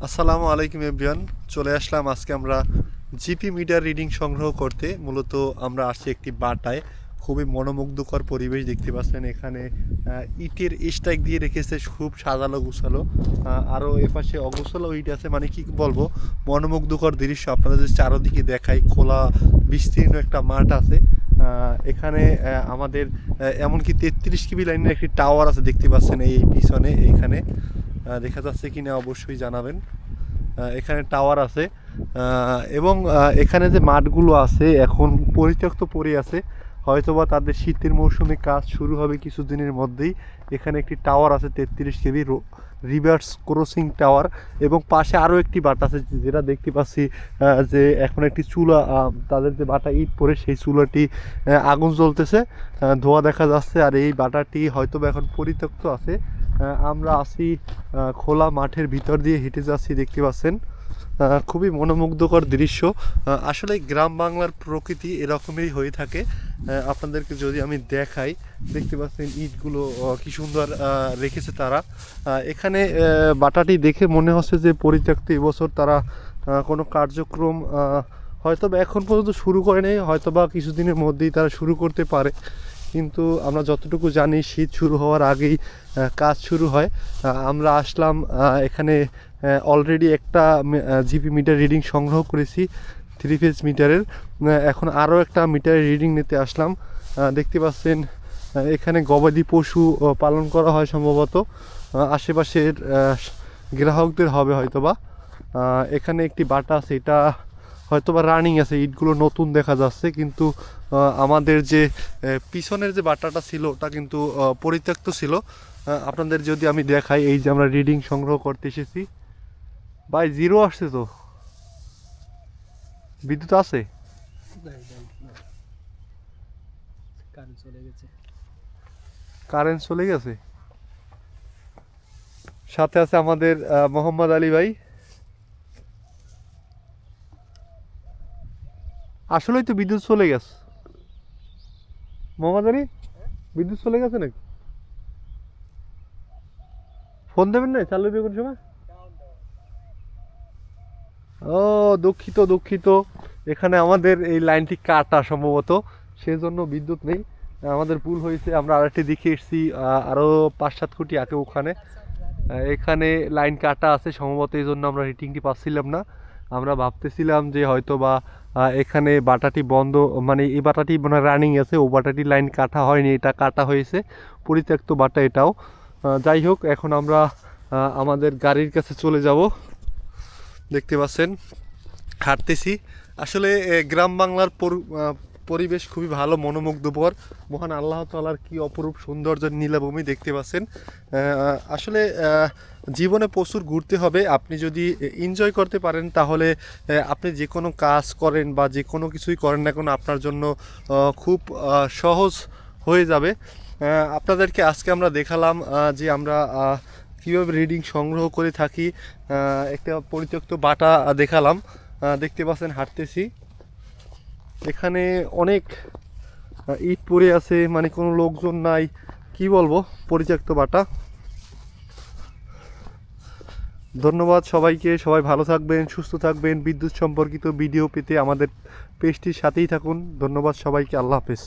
আসসালামু আলাইকুম এভরিওয়ান। চলে আসলাম আজকে আমরা জিপি মিটার রিডিং সংগ্রহ করতে। মূলত আমরা আসছি একটি বাটায়। খুবই মনোমুগ্ধকর পরিবেশ দেখতে পাচ্ছেন এখানে। ইটের স্ট্যাক দিয়ে রেখেছে, খুব সাজালো গুছালো। আরও এপাশে অগোছালো ইট আছে, মানে কি বলবো, মনোমুগ্ধকর দৃশ্য। আপনাদের যদি চারোদিকে দেখাই, খোলা বিস্তীর্ণ একটা মাঠ আছে এখানে। আমাদের এমনকি 33 কেবি লাইনের একটি টাওয়ার আছে দেখতে পাচ্ছেন এই পিছনে। এইখানে দেখা যাচ্ছে কিনা অবশ্যই জানাবেন। এখানে টাওয়ার আছে এবং এখানে যে মাঠগুলো আছে এখন পরিত্যক্ত পড়ে আছে, হয়তোবা তাদের শীতের মৌসুমে কাজ শুরু হবে কিছুদিনের মধ্যেই। এখানে একটি টাওয়ার আছে 33 কেবি রিভার্স ক্রসিং টাওয়ার, এবং পাশে আরও একটি বাটা আছে যেটা দেখতে পাচ্ছি যে এখন একটি চুলা, তাদের যে বাটা ইট পড়ে সেই চুলাটি আগুন জ্বলতেছে, ধোঁয়া দেখা যাচ্ছে। আর এই বাটাটি হয়তোবা এখন পরিত্যক্ত আছে। আমরা আছি খোলা মাঠের ভিতর দিয়ে হেঁটে যাচ্ছি, দেখতে পাচ্ছেন। খুবই মনোমুগ্ধকর দৃশ্য। আসলে গ্রাম বাংলার প্রকৃতি এরকমই হয়ে থাকে। আপনাদেরকে যদি আমি দেখাই, দেখতে পাচ্ছেন ইটগুলো কি সুন্দর রেখেছে তারা এখানে। বাটাটি দেখে মনে হচ্ছে যে পরিত্যক্ত। এবছর তারা কোনো কার্যক্রম হয়তোবা এখন পর্যন্ত শুরু করে নেই, হয়তোবা কিছুদিনের মধ্যেই তারা শুরু করতে পারে। কিন্তু আমরা যতটুকু জানি শীত শুরু হওয়ার আগেই কাজ শুরু হয়। আমরা আসলাম এখানে, অলরেডি একটা জিপি মিটার রিডিং সংগ্রহ করেছি 3 ফেজ মিটারের। এখন আরও একটা মিটারের রিডিং নিতে আসলাম। দেখতে পাচ্ছেন এখানে গবাদি পশু পালন করা হয় সম্ভবত, আশেপাশের গ্রাহকদের হবে হয়তোবা। এখানে একটি বাটা আছে, এটা হয়তোবা রানিং আছে, ইটগুলো নতুন দেখা যাচ্ছে। কিন্তু আমাদের যে পিছনের যে বাটাটা ছিল ওটা কিন্তু পরিত্যক্ত ছিল। আপনাদের যদি আমি দেখাই, এই যে আমরা রিডিং সংগ্রহ করতে এসেছি। ভাই জিরো আসছে তো, বিদ্যুৎ আছে? কারেন্ট চলে গেছে। সাথে আছে আমাদের মোহাম্মদ আলী ভাই। আসলেই তো বিদ্যুৎ চলে গেছে। মোহাম্মদ আলী, বিদ্যুৎ চলে গেছে নাকি? ফোন দেবেন না, চালু হবে কোন সময়? ও, দুঃখিত দুঃখিত। এখানে আমাদের এই লাইনটি কাটা সম্ভবত, সেজন্য বিদ্যুৎ নেই। আমাদের ভুল হয়েছে, আমরা আরেকটি দিকে এসেছি আরও 5-7 কোটি আগে ওখানে। এখানে লাইন কাটা আছে সম্ভবত, এই জন্য আমরা রিডিংটি পাচ্ছিলাম না। আমরা ভাবতেছিলাম যে হয়তো বা এখানে বাটাটি বন্ধ, মানে এই বাটাটি মানে রানিং আছে, ও বাটাটি লাইন কাটা হয়নি, এটা কাটা হয়েছে, পরিত্যক্ত বাটা এটাও। যাই হোক, এখন আমরা আমাদের গাড়ির কাছে চলে যাব। দেখতে পাচ্ছেন হাঁটতেছি। আসলে গ্রাম বাংলার পরিবেশ খুবই ভালো, মনোমুগ্ধকর। মহান আল্লাহ তাআলার কি অপরূপ সৌন্দর্য নীলাভূমি দেখতে পাচ্ছেন। আসলে জীবনে প্রচুর ঘুরতে হবে। আপনি যদি এনজয় করতে পারেন তাহলে আপনি যে কোনো কাজ করেন বা যে কোনো কিছুই করেন না কেন আপনার জন্য খুব সহজ হয়ে যাবে। আপনাদেরকে আজকে আমরা দেখালাম যে আমরা কীভাবে রিডিং সংগ্রহ করে থাকি। একটা পরিত্যক্ত বাটা দেখালাম। দেখতে পাচ্ছেন হাঁটতেছি, এখানে অনেক ইট পড়ে আছে, মানে কোনো লোকজন নাই, কি বলবো, পরিত্যক্ত বাটা। ধন্যবাদ সবাইকে, সবাই ভালো থাকবেন, সুস্থ থাকবেন। বিদ্যুৎ সম্পর্কিত ভিডিও পেতে আমাদের পেজটির সাথেই থাকুন। ধন্যবাদ সবাইকে, আল্লাহ হাফেজ।